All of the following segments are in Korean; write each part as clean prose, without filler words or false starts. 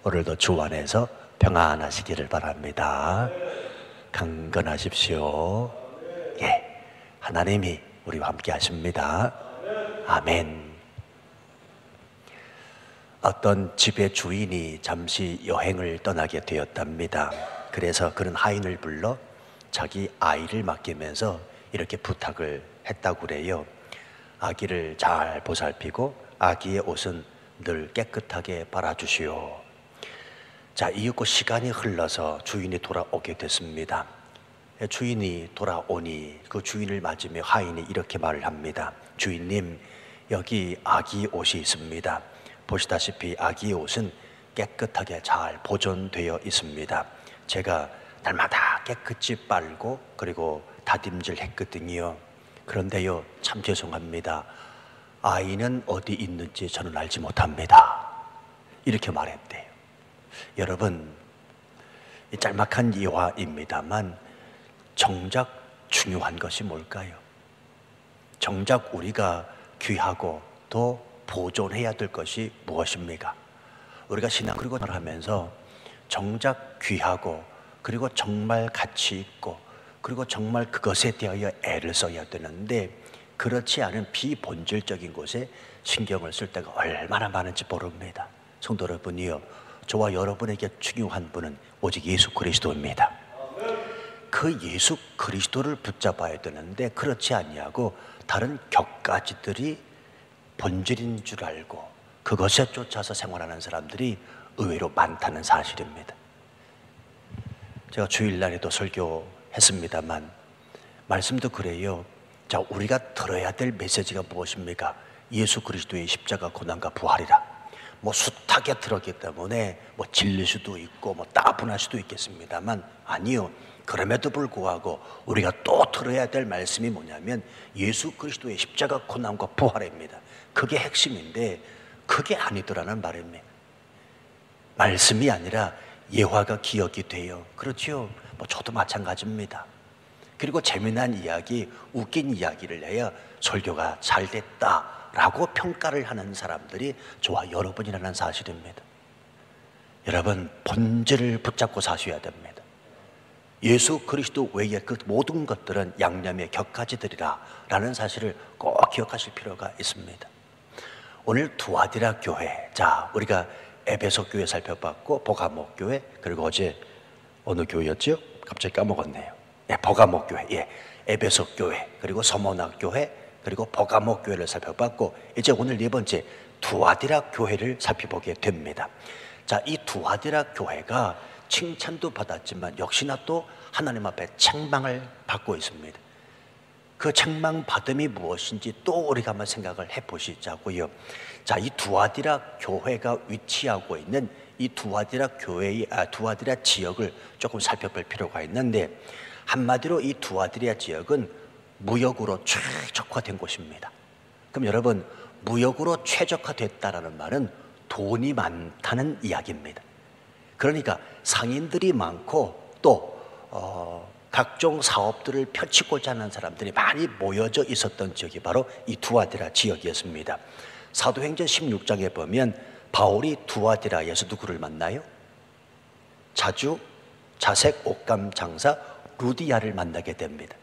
오늘도 주 안에서 평안하시기를 바랍니다. 강건하십시오. 예, 하나님이 우리와 함께 하십니다. 아멘. 어떤 집의 주인이 잠시 여행을 떠나게 되었답니다. 그래서 그는 하인을 불러 자기 아이를 맡기면서 이렇게 부탁을 했다고 그래요. 아기를 잘 보살피고 아기의 옷은 늘 깨끗하게 빨아주시오. 자, 이윽고 시간이 흘러서 주인이 돌아오게 됐습니다. 주인이 돌아오니 그 주인을 맞으며 하인이 이렇게 말을 합니다. 주인님, 여기 아기 옷이 있습니다. 보시다시피 아기의 옷은 깨끗하게 잘 보존되어 있습니다. 제가 날마다 깨끗이 빨고 그리고 다림질 했거든요. 그런데요, 참 죄송합니다. 아이는 어디 있는지 저는 알지 못합니다. 이렇게 말했대요. 여러분, 이 짤막한 이화입니다만 정작 중요한 것이 뭘까요? 정작 우리가 귀하고 또 보존해야 될 것이 무엇입니까? 우리가 신앙 그리고 하면서 정작 귀하고 그리고 정말 가치 있고 그리고 정말 그것에 대하여 애를 써야 되는데 그렇지 않은 비본질적인 곳에 신경을 쓸 때가 얼마나 많은지 모릅니다. 성도 여러분이요, 저와 여러분에게 중요한 분은 오직 예수 그리스도입니다. 그 예수 그리스도를 붙잡아야 되는데 그렇지 아니하고 다른 격가지들이 본질인 줄 알고 그것에 쫓아서 생활하는 사람들이 의외로 많다는 사실입니다. 제가 주일날에도 설교했습니다만 말씀도 그래요. 자, 우리가 들어야 될 메시지가 무엇입니까? 예수 그리스도의 십자가 고난과 부활이라. 뭐 숱하게 들었기 때문에 뭐 질릴 수도 있고 뭐 따분할 수도 있겠습니다만 아니요. 그럼에도 불구하고 우리가 또 들어야 될 말씀이 뭐냐면 예수 그리스도의 십자가 고난과 부활입니다. 그게 핵심인데 그게 아니더라는 말입니다. 말씀이 아니라 예화가 기억이 돼요. 그렇죠? 뭐 저도 마찬가지입니다. 그리고 재미난 이야기, 웃긴 이야기를 해야 설교가 잘 됐다라고 평가를 하는 사람들이 저와 여러분이라는 사실입니다. 여러분, 본질을 붙잡고 사셔야 됩니다. 예수 그리스도 외에 그 모든 것들은 양념의 격가지들이라 라는 사실을 꼭 기억하실 필요가 있습니다. 오늘 두아디라 교회, 자, 우리가 에베소 교회 살펴봤고 버가모 교회, 그리고 어제 어느 교회였죠? 갑자기 까먹었네요. 예, 버가모 교회, 예, 에베소 교회, 그리고 서머나 교회, 그리고 버가모 교회를 살펴봤고 이제 오늘 네 번째 두아디라 교회를 살펴보게 됩니다. 자, 이 두아디라 교회가 칭찬도 받았지만 역시나 또 하나님 앞에 책망을 받고 있습니다. 그 책망받음이 무엇인지 또 우리가 한번 생각을 해보시자고요. 자, 이 두아디라 교회가 위치하고 있는 이 두아디라 교회의 두아디라 지역을 조금 살펴볼 필요가 있는데 한마디로 이 두아디라 지역은 무역으로 최적화된 곳입니다. 그럼 여러분, 무역으로 최적화됐다라는 말은 돈이 많다는 이야기입니다. 그러니까 상인들이 많고 또 각종 사업들을 펼치고자 하는 사람들이 많이 모여져 있었던 지역이 바로 이 두아디라 지역이었습니다. 사도행전 16장에 보면 바울이 두아디라에서 누구를 만나요? 자주 자색 옷감 장사 루디아를 만나게 됩니다.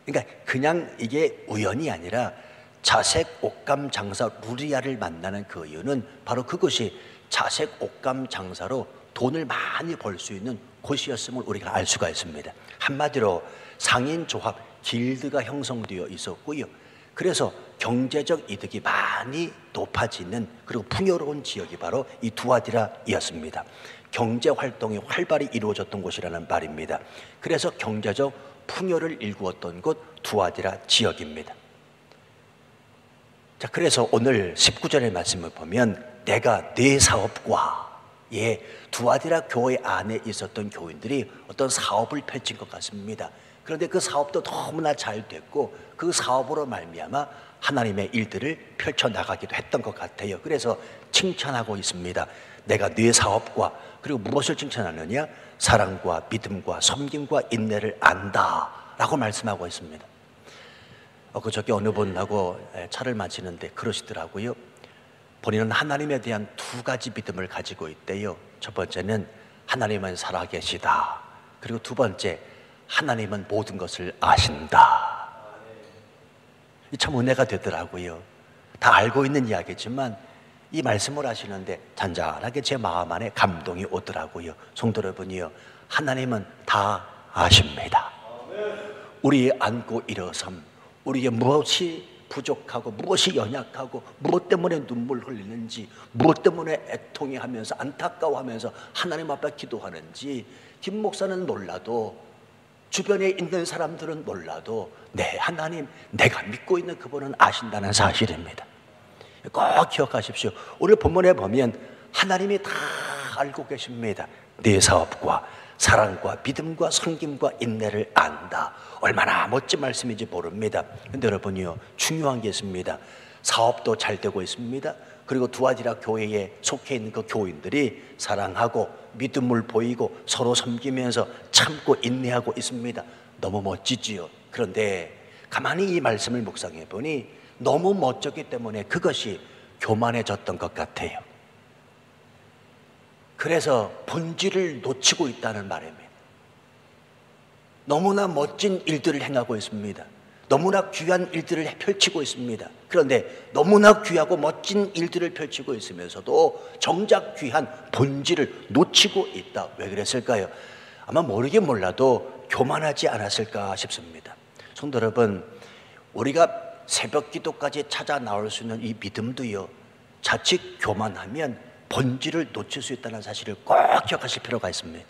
그러니까 그냥 이게 우연이 아니라 자색 옷감 장사 루디아를 만나는 그 이유는 바로 그것이 자색 옷감 장사로 돈을 많이 벌 수 있는 곳이었음을 우리가 알 수가 있습니다. 한마디로 상인조합 길드가 형성되어 있었고요. 그래서 경제적 이득이 많이 높아지는 그리고 풍요로운 지역이 바로 이 두아디라이었습니다. 경제 활동이 활발히 이루어졌던 곳이라는 말입니다. 그래서 경제적 풍요를 일구었던 곳 두아디라 지역입니다. 자, 그래서 오늘 19절의 말씀을 보면 내가 네 사업과 두아디라 교회 안에 있었던 교인들이 어떤 사업을 펼친 것 같습니다. 그런데 그 사업도 너무나 잘 됐고 그 사업으로 말미암아 하나님의 일들을 펼쳐나가기도 했던 것 같아요. 그래서 칭찬하고 있습니다. 내가 네 사업과 그리고 무엇을 칭찬하느냐? 사랑과 믿음과 섬김과 인내를 안다 라고 말씀하고 있습니다. 그저께 어느 분하고 차를 마시는데 그러시더라고요. 본인은 하나님에 대한 두 가지 믿음을 가지고 있대요. 첫 번째는 하나님은 살아계시다. 그리고 두 번째, 하나님은 모든 것을 아신다. 참 은혜가 되더라고요. 다 알고 있는 이야기지만 이 말씀을 하시는데 잔잔하게 제 마음 안에 감동이 오더라고요. 성도 여러분이요, 하나님은 다 아십니다. 우리의 안고 일어섬, 우리의 무엇이 부족하고 무엇이 연약하고 무엇 때문에 눈물 흘리는지, 무엇 때문에 애통해하면서 안타까워하면서 하나님 앞에 기도하는지 김 목사는 몰라도, 주변에 있는 사람들은 몰라도 하나님, 내가 믿고 있는 그분은 아신다는 사실입니다. 꼭 기억하십시오. 오늘 본문에 보면 하나님이 다 알고 계십니다. 네 사업과 사랑과 믿음과 섬김과 인내를 안다. 얼마나 멋진 말씀인지 모릅니다. 근데 여러분이요, 중요한 게 있습니다. 사업도 잘 되고 있습니다. 그리고 두아디라 교회에 속해 있는 그 교인들이 사랑하고 믿음을 보이고 서로 섬기면서 참고 인내하고 있습니다. 너무 멋지지요. 그런데 가만히 이 말씀을 묵상해 보니 너무 멋졌기 때문에 그것이 교만해졌던 것 같아요. 그래서 본질을 놓치고 있다는 말입니다. 너무나 멋진 일들을 행하고 있습니다. 너무나 귀한 일들을 펼치고 있습니다. 그런데 너무나 귀하고 멋진 일들을 펼치고 있으면서도 정작 귀한 본질을 놓치고 있다. 왜 그랬을까요? 아마 모르긴 몰라도 교만하지 않았을까 싶습니다. 성도 여러분, 우리가 새벽 기도까지 찾아 나올 수 있는 이 믿음도요, 자칫 교만하면 본질을 놓칠 수 있다는 사실을 꼭 기억하실 필요가 있습니다.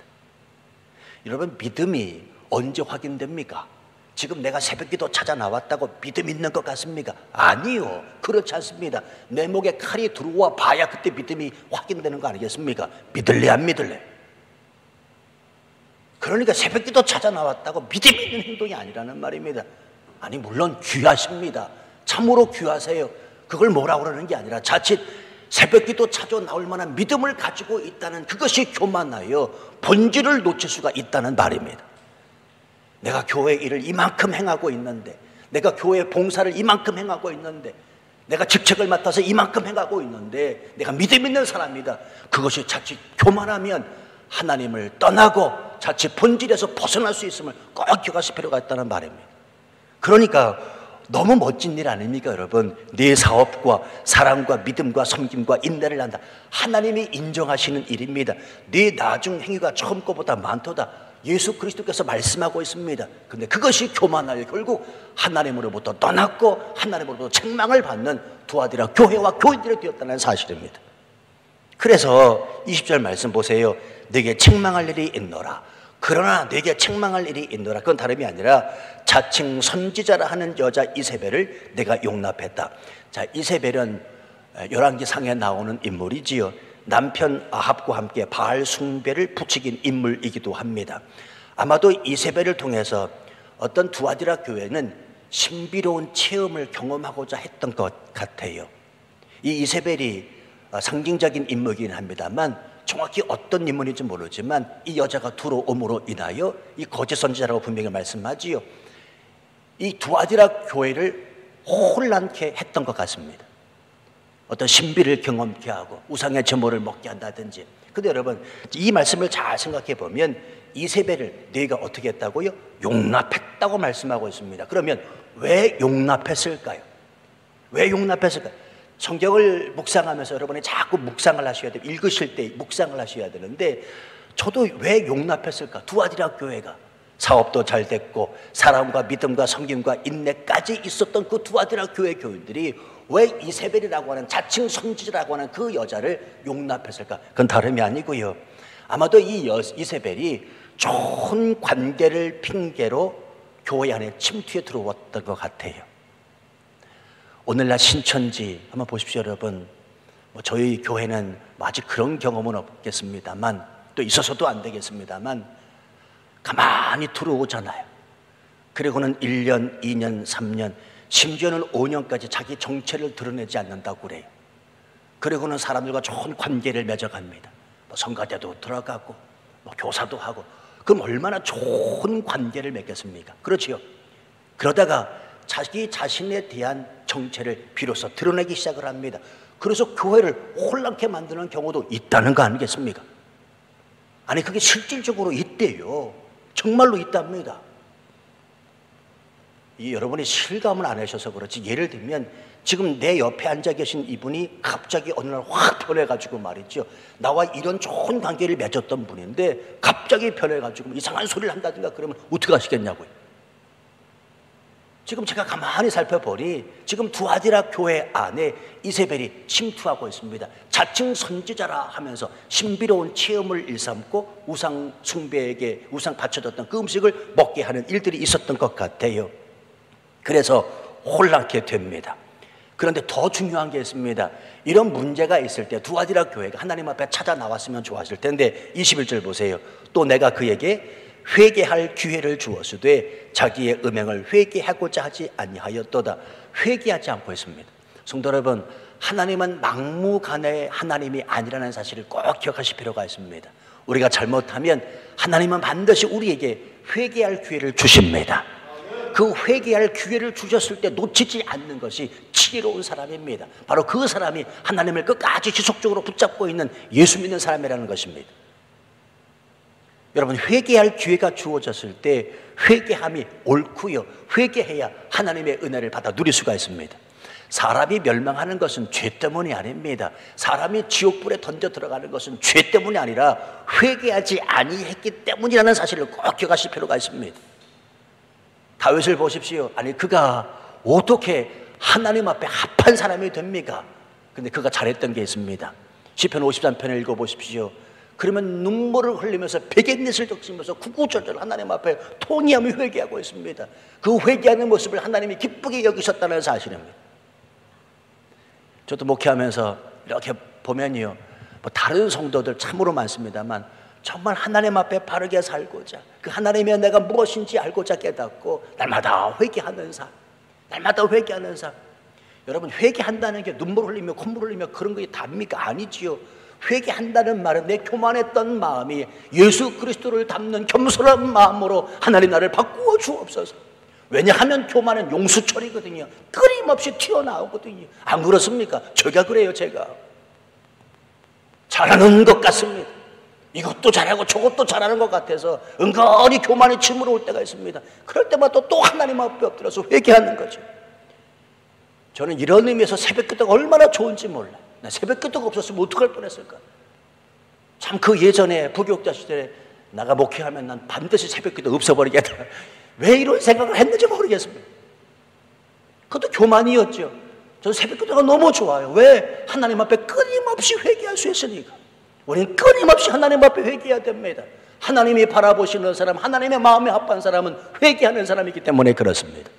여러분, 믿음이 언제 확인됩니까? 지금 내가 새벽기도 찾아 나왔다고 믿음 있는 것 같습니까? 아니요, 그렇지 않습니다. 내 목에 칼이 들어와 봐야 그때 믿음이 확인되는 거 아니겠습니까? 믿을래 안 믿을래? 그러니까 새벽기도 찾아 나왔다고 믿음 있는 행동이 아니라는 말입니다. 아니, 물론 귀하십니다. 참으로 귀하세요. 그걸 뭐라고 그러는 게 아니라 자칫 새벽기도 찾아 나올 만한 믿음을 가지고 있다는 그것이 교만하여 본질을 놓칠 수가 있다는 말입니다. 내가 교회 일을 이만큼 행하고 있는데, 내가 교회 봉사를 이만큼 행하고 있는데, 내가 직책을 맡아서 이만큼 행하고 있는데 내가 믿음 있는 사람이다. 그것이 자칫 교만하면 하나님을 떠나고 자칫 본질에서 벗어날 수 있음을 꼭 기억하실 필요가 있다는 말입니다. 그러니까 너무 멋진 일 아닙니까, 여러분? 네 사업과 사랑과 믿음과 섬김과 인내를 한다. 하나님이 인정하시는 일입니다. 네 나중 행위가 처음 거보다 많도다. 예수 그리스도께서 말씀하고 있습니다. 근데 그것이 교만하여 결국 하나님으로부터 떠났고 하나님으로부터 책망을 받는 두아디라 교회와 교인들이 되었다는 사실입니다. 그래서 20절 말씀 보세요. 내게 책망할 일이 있노라. 그러나 내게 책망할 일이 있노라. 그건 다름이 아니라 자칭 선지자라 하는 여자 이세벨을 내가 용납했다. 자, 이세벨은 열왕기상에 나오는 인물이지요. 남편 아합과 함께 바알 숭배를 부추긴 인물이기도 합니다. 아마도 이세벨을 통해서 어떤 두아디라 교회는 신비로운 체험을 경험하고자 했던 것 같아요. 이 이세벨이 상징적인 인물이긴 합니다만 정확히 어떤 인물인지 모르지만 이 여자가 들어옴으로 인하여 이 거짓 선지자라고 분명히 말씀하지요. 이 두아디라 교회를 혼란케 했던 것 같습니다. 어떤 신비를 경험케 하고 우상의 제물을 먹게 한다든지. 근데 여러분, 이 말씀을 잘 생각해 보면 이세벨을 네가 어떻게 했다고요? 용납했다고 말씀하고 있습니다. 그러면 왜 용납했을까요? 왜 용납했을까요? 성경을 묵상하면서 여러분이 자꾸 묵상을 하셔야 돼요. 읽으실 때 묵상을 하셔야 되는데, 저도 왜 용납했을까? 두아디라 교회가 사업도 잘 됐고 사랑과 믿음과 섬김과 인내까지 있었던 그 두아디라 교회 교인들이 왜 이세벨이라고 하는 자칭 선지자라고 하는 그 여자를 용납했을까? 그건 다름이 아니고요, 아마도 이 이세벨이 좋은 관계를 핑계로 교회 안에 침투해 들어왔던 것 같아요. 오늘날 신천지 한번 보십시오, 여러분. 저희 교회는 아직 그런 경험은 없겠습니다만, 또 있어서도 안 되겠습니다만, 가만히 들어오잖아요. 그리고는 1년, 2년, 3년, 심지어는 5년까지 자기 정체를 드러내지 않는다고 그래요. 그리고는 사람들과 좋은 관계를 맺어갑니다. 성가대도 들어가고 교사도 하고. 그럼 얼마나 좋은 관계를 맺겠습니까? 그렇지요. 그러다가 자기 자신에 대한 정체를 비로소 드러내기 시작을 합니다. 그래서 교회를 혼란케 만드는 경우도 있다는 거 아니겠습니까? 아니 그게 실질적으로 있대요. 정말로 있답니다. 여러분이 실감을 안 하셔서 그렇지, 예를 들면 지금 내 옆에 앉아 계신 이분이 갑자기 어느 날 확 변해가지고 말이죠, 나와 이런 좋은 관계를 맺었던 분인데 갑자기 변해가지고 이상한 소리를 한다든가 그러면 어떻게 하시겠냐고요. 지금 제가 가만히 살펴보니 지금 두아디라 교회 안에 이세벨이 침투하고 있습니다. 자칭 선지자라 하면서 신비로운 체험을 일삼고 우상 숭배에게 우상 바쳐졌던 그 음식을 먹게 하는 일들이 있었던 것 같아요. 그래서 혼란케 됩니다. 그런데 더 중요한 게 있습니다. 이런 문제가 있을 때 두아디라 교회가 하나님 앞에 찾아 나왔으면 좋았을 텐데 21절 보세요. 또 내가 그에게 회개할 기회를 주었으되 자기의 음행을 회개하고자 하지 아니하였도다. 회개하지 않고 있습니다. 성도 여러분, 하나님은 막무가내의 하나님이 아니라는 사실을 꼭 기억하실 필요가 있습니다. 우리가 잘못하면 하나님은 반드시 우리에게 회개할 기회를 주십니다. 그 회개할 기회를 주셨을 때 놓치지 않는 것이 지혜로운 사람입니다. 바로 그 사람이 하나님을 끝까지 지속적으로 붙잡고 있는 예수 믿는 사람이라는 것입니다. 여러분, 회개할 기회가 주어졌을 때 회개함이 옳고요, 회개해야 하나님의 은혜를 받아 누릴 수가 있습니다. 사람이 멸망하는 것은 죄 때문이 아닙니다. 사람이 지옥불에 던져 들어가는 것은 죄 때문이 아니라 회개하지 아니했기 때문이라는 사실을 꼭 기억하실 필요가 있습니다. 다윗을 보십시오. 아니 그가 어떻게 하나님 앞에 합한 사람이 됩니까? 근데 그가 잘했던 게 있습니다. 시편 53편을 읽어보십시오. 그러면 눈물을 흘리면서 베갯잇을 적시면서 구구절절 하나님 앞에 통회하며 회개하고 있습니다. 그 회개하는 모습을 하나님이 기쁘게 여기셨다는 사실입니다. 저도 목회하면서 이렇게 보면요, 뭐 다른 성도들 참으로 많습니다만 정말 하나님 앞에 바르게 살고자, 그 하나님의 내가 무엇인지 알고자 깨닫고 날마다 회개하는 삶, 날마다 회개하는 삶. 여러분, 회개한다는 게 눈물 흘리며 콧물 흘리며 그런 게 답니까? 아니지요. 회개한다는 말은 내 교만했던 마음이 예수 그리스도를 닮는 겸손한 마음으로 하나님 나를 바꾸어 주옵소서. 왜냐하면 교만은 용수철이거든요. 끊임없이 튀어나오거든요. 안 그렇습니까? 제가 그래요. 제가 잘하는 것 같습니다. 이것도 잘하고 저것도 잘하는 것 같아서 은근히 교만이 침으로 올 때가 있습니다. 그럴 때마다 또 하나님 앞에 엎드려서 회개하는 거죠. 저는 이런 의미에서 새벽기도가 얼마나 좋은지 몰라요. 나 새벽기도가 없었으면 어떡할 뻔했을까. 참 그 예전에 부교육자 시절에 나가 목회하면 난 반드시 새벽기도 없어버리겠다. 왜 이런 생각을 했는지 모르겠습니다. 그것도 교만이었죠. 저는 새벽기도가 너무 좋아요. 왜? 하나님 앞에 끊임없이 회개할 수 있으니까. 우리는 끊임없이 하나님 앞에 회개해야 됩니다. 하나님이 바라보시는 사람, 하나님의 마음에 합한 사람은 회개하는 사람이기 때문에 그렇습니다.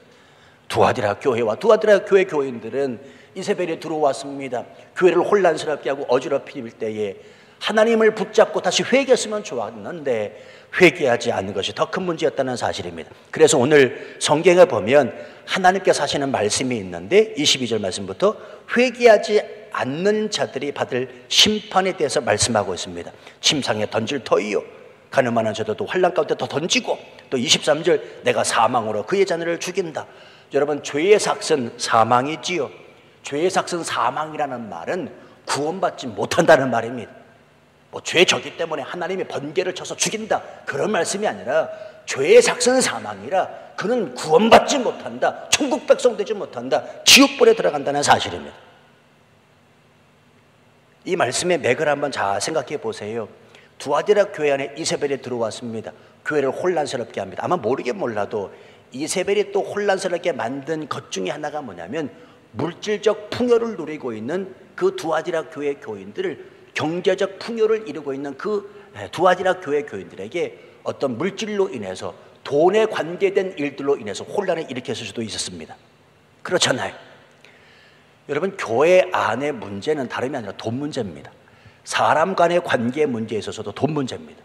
두아디라 교회와 두아디라 교회 교인들은 이세벨이 들어왔습니다. 교회를 혼란스럽게 하고 어지럽힐 때에 하나님을 붙잡고 다시 회개했으면 좋았는데 회개하지 않는 것이 더 큰 문제였다는 사실입니다. 그래서 오늘 성경에 보면 하나님께서 하시는 말씀이 있는데 22절 말씀부터 회개하지 않는 자들이 받을 심판에 대해서 말씀하고 있습니다. 침상에 던질 터이요, 가늠하는 자들도 환난 가운데 더 던지고, 또 23절 내가 사망으로 그의 자녀를 죽인다. 여러분, 죄의 삭은 사망이지요. 죄의 삭은 사망이라는 말은 구원받지 못한다는 말입니다. 뭐 죄졌기 때문에 하나님이 번개를 쳐서 죽인다, 그런 말씀이 아니라 죄의 삭은 사망이라 그는 구원받지 못한다, 천국 백성 되지 못한다, 지옥불에 들어간다는 사실입니다. 이 말씀의 맥을 한번 잘 생각해 보세요. 두아디라 교회 안에 이세벨이 들어왔습니다. 교회를 혼란스럽게 합니다. 아마 모르긴 몰라도 이세벨이 또 혼란스럽게 만든 것 중에 하나가 뭐냐면 물질적 풍요를 누리고 있는 그 두아디라 교회 교인들을, 경제적 풍요를 이루고 있는 그 두아디라 교회 교인들에게 어떤 물질로 인해서, 돈에 관계된 일들로 인해서 혼란을 일으켰을 수도 있었습니다. 그렇잖아요. 여러분, 교회 안의 문제는 다름이 아니라 돈 문제입니다. 사람 간의 관계 문제에 있어서도 돈 문제입니다.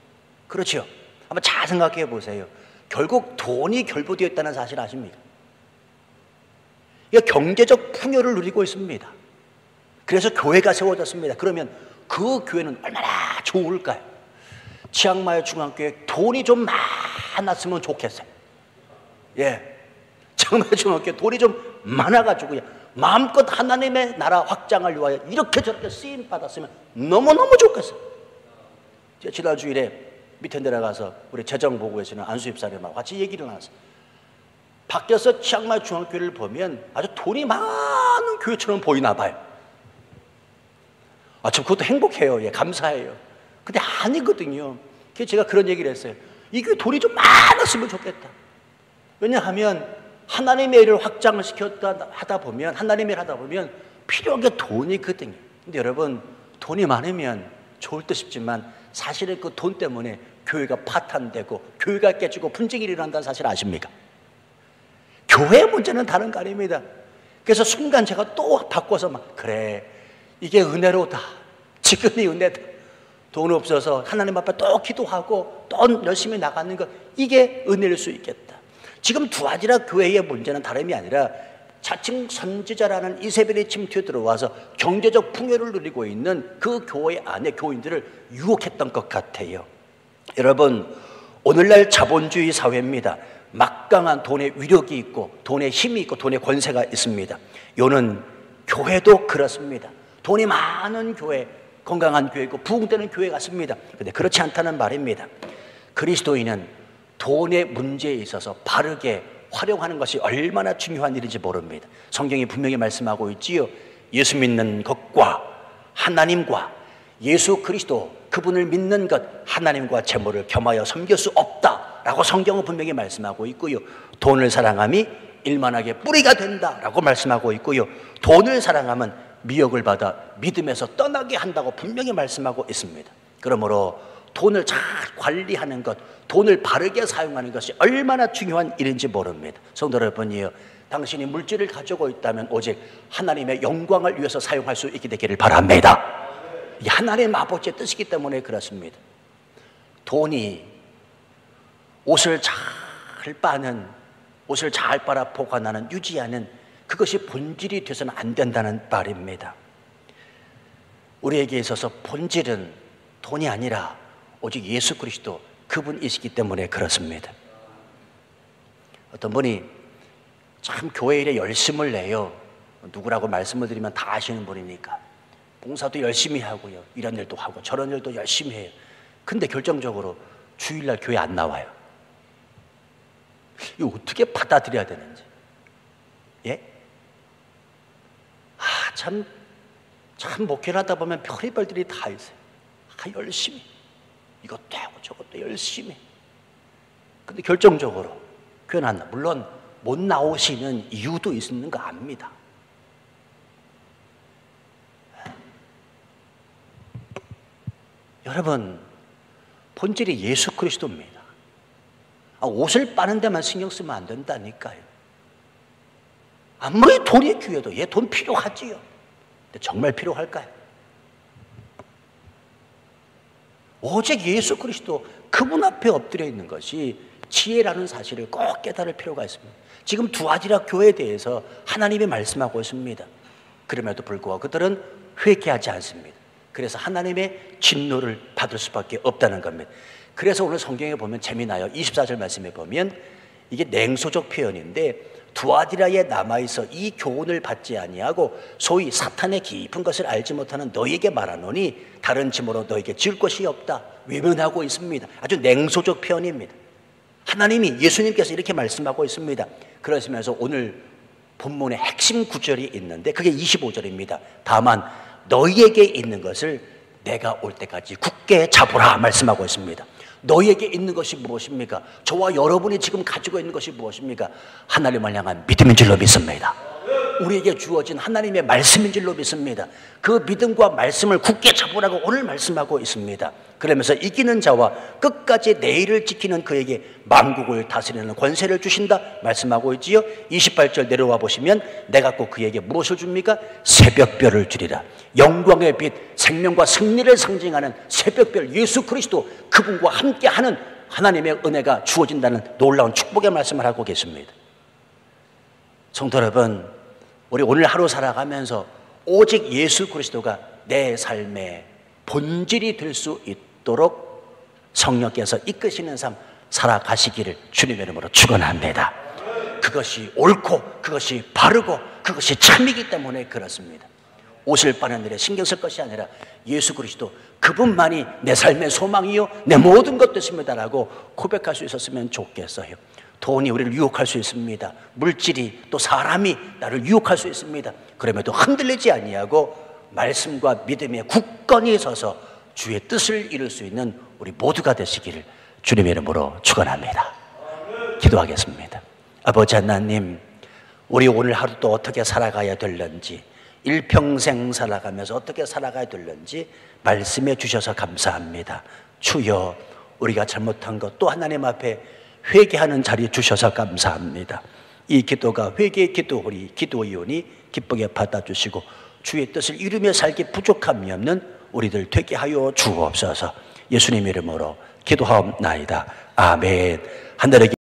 그렇죠? 한번 잘 생각해 보세요. 결국 돈이 결부되어 있다는 사실 아십니까? 경제적 풍요를 누리고 있습니다. 그래서 교회가 세워졌습니다. 그러면 그 교회는 얼마나 좋을까요? 치앙마이 중앙교회 돈이 좀 많았으면 좋겠어요. 예, 치앙마이 중앙교회 돈이 좀 많아가지고 마음껏 하나님의 나라 확장을 위하여 이렇게 저렇게 쓰임 받았으면 너무너무 좋겠어요. 제가 지난 주일에 밑에 내려가서 우리 재정보고에서는 안수입사님하고 같이 얘기를 나눴어요. 밖에서 치앙마이 중앙교회를 보면 아주 돈이 많은 교회처럼 보이나 봐요. 저 그것도 행복해요. 예, 감사해요. 근데 아니거든요. 그래서 제가 그런 얘기를 했어요. 이 교회 돈이 좀 많았으면 좋겠다. 왜냐하면 하나님의 일을 확장을 하다 보면, 하나님의 일을 하다 보면 필요한 게 돈이거든요. 근데 여러분, 돈이 많으면 좋을 듯 싶지만 사실은 그 돈 때문에 교회가 파탄되고 교회가 깨지고 분쟁이 일어난다는 사실 아십니까? 교회의 문제는 다른 거 아닙니다. 그래서 순간 제가 또 바꿔서 그래, 이게 은혜로다. 지금이 은혜다. 돈 없어서 하나님 앞에 또 기도하고 또 열심히 나가는 것, 이게 은혜일 수 있겠다. 지금 두아디라 교회의 문제는 다름이 아니라 자칭 선지자라는 이세벨이 침투에 들어와서 경제적 풍요를 누리고 있는 그 교회 안에 교인들을 유혹했던 것 같아요. 여러분, 오늘날 자본주의 사회입니다. 막강한 돈의 위력이 있고 돈의 힘이 있고 돈의 권세가 있습니다. 요는 교회도 그렇습니다. 돈이 많은 교회, 건강한 교회고 부흥되는 교회 같습니다. 그런데 그렇지 않다는 말입니다. 그리스도인은 돈의 문제에 있어서 바르게 활용하는 것이 얼마나 중요한 일인지 모릅니다. 성경이 분명히 말씀하고 있지요. 예수 믿는 것과 하나님과 예수 그리스도 그분을 믿는 것, 하나님과 재물을 겸하여 섬길 수 없다라고 성경은 분명히 말씀하고 있고요. 돈을 사랑함이 일만하게 뿌리가 된다라고 말씀하고 있고요. 돈을 사랑하면 미혹을 받아 믿음에서 떠나게 한다고 분명히 말씀하고 있습니다. 그러므로 돈을 잘 관리하는 것, 돈을 바르게 사용하는 것이 얼마나 중요한 일인지 모릅니다. 성도 여러분이요, 당신이 물질을 가지고 있다면 오직 하나님의 영광을 위해서 사용할 수 있게 되기를 바랍니다. 이 하나님 아버지의 뜻이기 때문에 그렇습니다. 돈이 옷을 잘 빠는, 옷을 잘 빨아 보관하는, 유지하는 그것이 본질이 되서는 안 된다는 말입니다. 우리에게 있어서 본질은 돈이 아니라 오직 예수 그리스도 그분이시기 때문에 그렇습니다. 어떤 분이 참 교회 일에 열심을 내요. 누구라고 말씀을 드리면 다 아시는 분이니까. 봉사도 열심히 하고요, 이런 일도 하고 저런 일도 열심히 해요. 근데 결정적으로 주일날 교회 안 나와요. 이거 어떻게 받아들여야 되는지. 예? 참 목회를 하다 보면 별의별들이 다 있어요. 열심히 이것도 하고 저것도 열심히. 근데 결정적으로 교회 안 나. 물론 못 나오시는 이유도 있는 거 압니다. 여러분, 본질이 예수 그리스도입니다. 옷을 빠는 데만 신경 쓰면 안 된다니까요. 아무리 돈이 귀해도 돈 필요하지요. 근데 정말 필요할까요? 오직 예수 그리스도 그분 앞에 엎드려 있는 것이 지혜라는 사실을 꼭 깨달을 필요가 있습니다. 지금 두아디라 교회에 대해서 하나님이 말씀하고 있습니다. 그럼에도 불구하고 그들은 회개하지 않습니다. 그래서 하나님의 진노를 받을 수밖에 없다는 겁니다. 그래서 오늘 성경에 보면 재미나요. 24절 말씀에 보면 이게 냉소적 표현인데, 두아디라에 남아있어 이 교훈을 받지 아니하고 소위 사탄의 깊은 것을 알지 못하는 너에게 말하노니 다른 짐으로 너에게 질 것이 없다. 외면하고 있습니다. 아주 냉소적 표현입니다. 하나님이, 예수님께서 이렇게 말씀하고 있습니다. 그러시면서 오늘 본문의 핵심 구절이 있는데 그게 25절입니다. 다만 너희에게 있는 것을 내가 올 때까지 굳게 잡으라 말씀하고 있습니다. 너희에게 있는 것이 무엇입니까? 저와 여러분이 지금 가지고 있는 것이 무엇입니까? 하나님을 향한 믿음인 줄로 믿습니다. 우리에게 주어진 하나님의 말씀인 줄로 믿습니다. 그 믿음과 말씀을 굳게 잡으라고 오늘 말씀하고 있습니다. 그러면서 이기는 자와 끝까지 내일을 지키는 그에게 만국을 다스리는 권세를 주신다 말씀하고 있지요. 28절 내려와 보시면 내가 꼭 그에게 무엇을 줍니까? 새벽별을 주리라. 영광의 빛, 생명과 승리를 상징하는 새벽별 예수 그리스도, 그분과 함께하는 하나님의 은혜가 주어진다는 놀라운 축복의 말씀을 하고 계십니다. 성도 여러분, 우리 오늘 하루 살아가면서 오직 예수 그리스도가 내 삶의 본질이 될 수 있도록 성령께서 이끄시는 삶 살아가시기를 주님의 이름으로 축원합니다. 그것이 옳고 그것이 바르고 그것이 참이기 때문에 그렇습니다. 옷을 빠는 일에 신경 쓸 것이 아니라 예수 그리스도 그분만이 내 삶의 소망이요 내 모든 것 되십니다라고 고백할 수 있었으면 좋겠어요. 돈이 우리를 유혹할 수 있습니다. 물질이 또 사람이 나를 유혹할 수 있습니다. 그럼에도 흔들리지 아니하고 말씀과 믿음에 굳건히 서서 주의 뜻을 이룰 수 있는 우리 모두가 되시기를 주님의 이름으로 축원합니다. 기도하겠습니다. 아버지 하나님, 우리 오늘 하루도 어떻게 살아가야 될는지, 일평생 살아가면서 어떻게 살아가야 될는지 말씀해 주셔서 감사합니다. 주여, 우리가 잘못한 것 또 하나님 앞에 회개하는 자리 주셔서 감사합니다. 이 기도가 회개의 기도이오니 기쁘게 받아주시고 주의 뜻을 이루며 살기 부족함이 없는 우리들 되게 하여 주옵소서. 예수님 이름으로 기도하옵나이다. 아멘. 하늘의